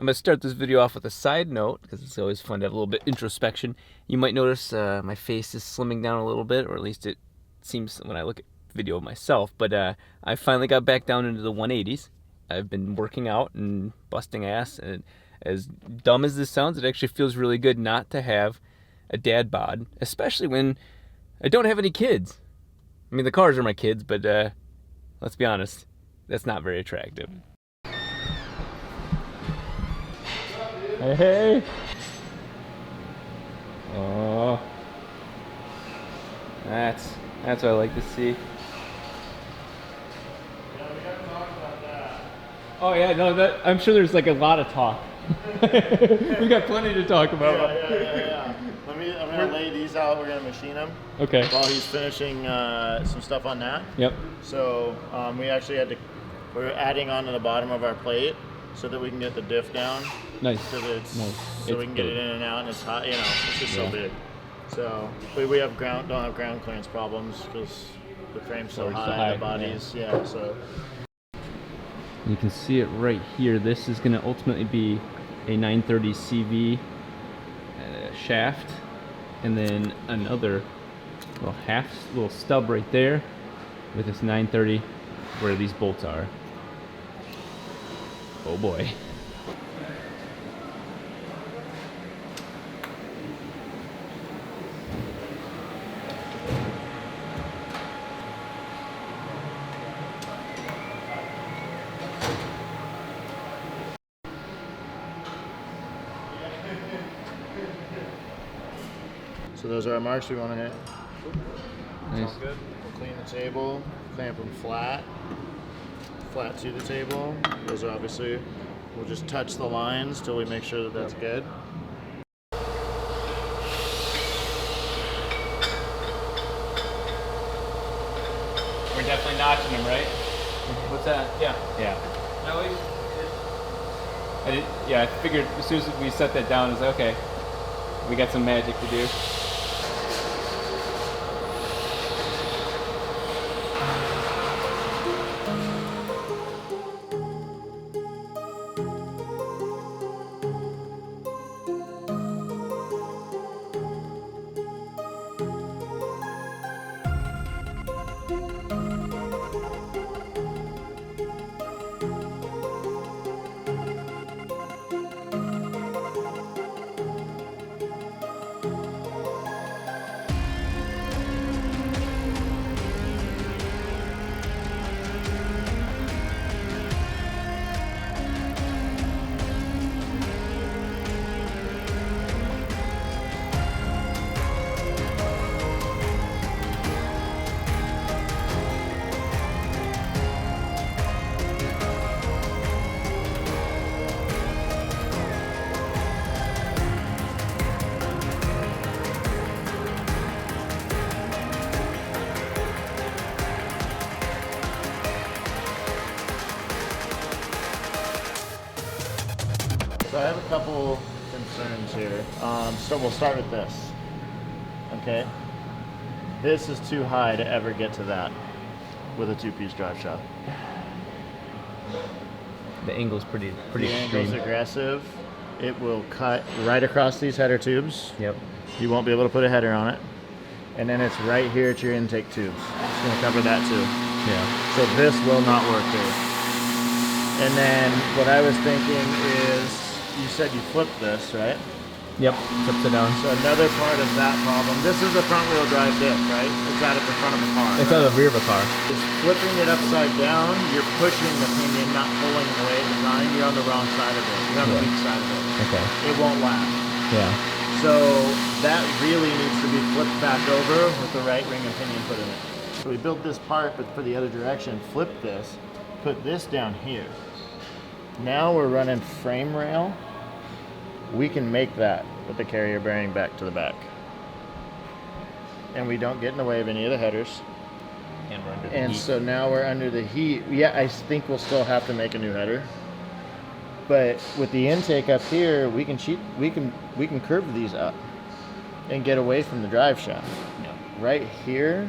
I'm going to start this video off with a side note, because it's always fun to have a little bit introspection. You might notice my face is slimming down a little bit, or at least it seems when I look at video of myself. But I finally got back down into the 180s. I've been working out and busting ass, and as dumb as this sounds, it actually feels really good not to have a dad bod, especially when I don't have any kids. I mean, the cars are my kids, but let's be honest, that's not very attractive. Hey, hey. Oh, that's what I like to see. Yeah, we gotta talk about that. Oh yeah, no, I'm sure there's like a lot of talk. We got plenty to talk about. Yeah. I'm gonna lay these out. We're gonna machine them. Okay. While he's finishing some stuff on that. Yep. So we actually we're adding onto the bottom of our plate so that we can get the diff down. Nice. So that Nice. we can get it in and out, and it's hot. You know, it's just so big. So we don't have ground clearance problems because the frame's so high, the bodies. Yeah. So. You can see it right here. This is going to ultimately be a 930 CV shaft, and then another little stub right there with this 930 where these bolts are. Oh boy. So those are our marks we want to hit. Nice. Sounds good. We'll clean the table, clamp them flat to the table. Those are obviously, we'll just touch the lines till we make sure that that's good. We're definitely notching them, right? What's that? Yeah. Yeah. No, I figured as soon as we set that down, it's like, okay, we got some magic to do. So I have a couple concerns here. So we'll start with this. Okay. This is too high to ever get to that with a two-piece drive shaft. The angle's pretty The extreme. angle's aggressive. It will cut right across these header tubes. Yep. You won't be able to put a header on it. And then it's right here at your intake tubes. It's going to cover that too. Yeah. So this will not work here. And then what I was thinking is, you said you flipped this, right? Yep. It's upside down. So another part of that problem, this is a front wheel drive diff, right? It's out at the front of the car. It's out of the rear of a car. It's flipping it upside down, you're pushing the pinion, not pulling the way it's designed. You're on the wrong side of it. You're on the weak side of it. Okay. It won't last. Yeah. So that really needs to be flipped back over with the right ring and pinion put in it. So we built this part, but for the other direction, flipped this, put this down here. Now we're running frame rail. We can make that with the carrier bearing back to the back. And we don't get in the way of any of the headers. And we're under the And heat. so now we're under the heat. Yeah, I think we'll still have to make a new header. But with the intake up here, we can curve these up and get away from the drive shaft. Yeah. Right here,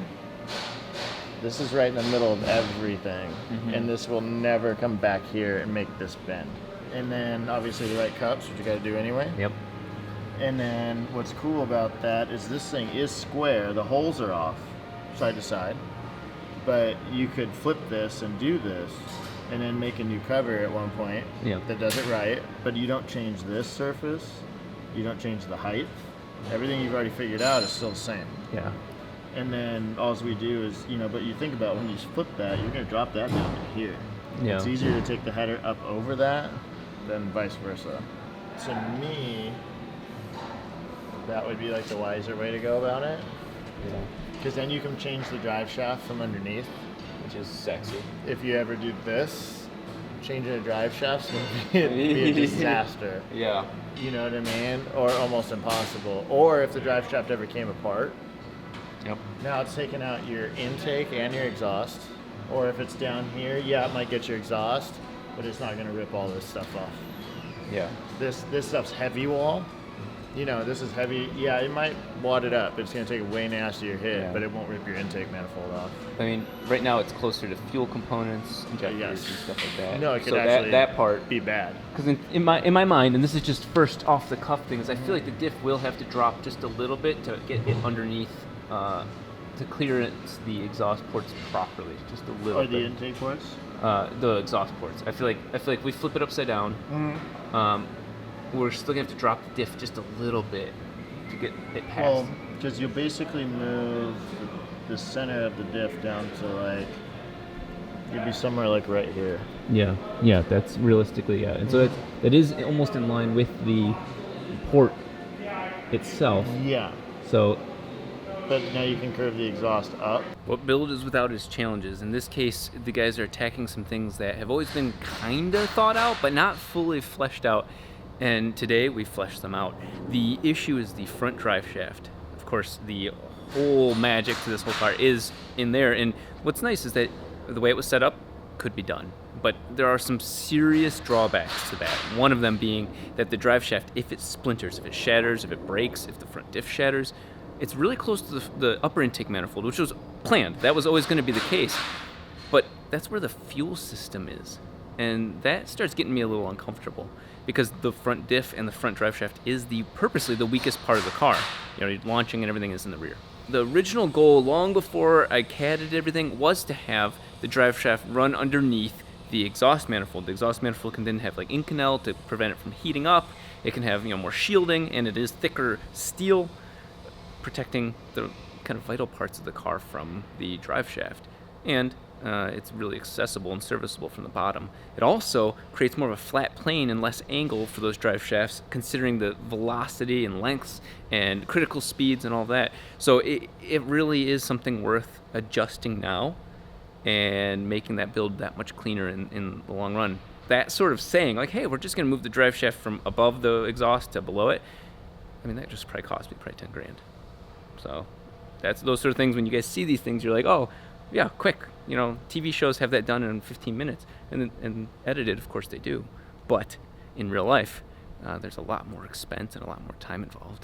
this is right in the middle of everything. Mm-hmm. And this will never come back here and make this bend. and then obviously the right cups, which you got to do anyway. Yep. And then what's cool about that is this thing is square. The holes are off side to side, but you could flip this and do this and then make a new cover at one point that does it right, but you don't change this surface, you don't change the height. Everything you've already figured out is still the same. Yeah. And then all we do is, but you think about when you flip that, you're going to drop that down to here. Yeah. It's easier to take the header up over that than vice versa. To me, that would be like the wiser way to go about it. Yeah. Because then you can change the drive shaft from underneath. Which is sexy. If you ever do this, changing a drive shaft would be a disaster. Yeah. You know what I mean? Or almost impossible. Or if the drive shaft ever came apart, now it's taking out your intake and your exhaust. Or if it's down here, it might get your exhaust, but it's not going to rip all this stuff off. Yeah. This stuff's heavy wall. This is heavy. Yeah, it might wad it up. It's going to take a way nastier hit, but it won't rip your intake manifold off. I mean, right now it's closer to fuel components, injectors, and stuff like that. No, it could so actually that part be bad. Because in my mind, and this is just first off the cuff things, I feel like the diff will have to drop just a little bit to get it underneath to clearance the exhaust ports properly, just a little bit. Or the intake ports? The exhaust ports. I feel like we flip it upside down. We're still gonna have to drop the diff just a little bit to get it past. Well, because you'll basically move the center of the diff down to you'd be somewhere right here. Yeah, that's realistically, and so that is almost in line with the port itself. Yeah. So. But now you can curve the exhaust up. What build is without its challenges? In this case, the guys are attacking some things that have always been kind of thought out, but not fully fleshed out. And today we fleshed them out. The issue is the front drive shaft. Of course, the whole magic to this whole car is in there. And what's nice is that the way it was set up could be done. But there are some serious drawbacks to that. One of them being that the drive shaft, if it splinters, if it shatters, if it breaks, if the front diff shatters, it's really close to the upper intake manifold, which was planned. That was always going to be the case. But that's where the fuel system is. And that starts getting me a little uncomfortable because the front diff and the front drive shaft is purposely the weakest part of the car. Launching and everything is in the rear. The original goal, long before I CAD'd everything, was to have the drive shaft run underneath the exhaust manifold. The exhaust manifold can then have Inconel to prevent it from heating up. It can have more shielding, and it is thicker steel, protecting the kind of vital parts of the car from the drive shaft. And it's really accessible and serviceable from the bottom. It also creates more of a flat plane and less angle for those drive shafts, considering the velocity and lengths and critical speeds and all that. So it really is something worth adjusting now and making that build that much cleaner in the long run. That sort of saying, hey, we're just going to move the drive shaft from above the exhaust to below it, I mean, that just probably cost me probably 10 grand. So that's those sort of things. When you guys see these things, you're like, oh, yeah, quick. TV shows have that done in 15 minutes, and edited, of course they do. But in real life, there's a lot more expense and a lot more time involved.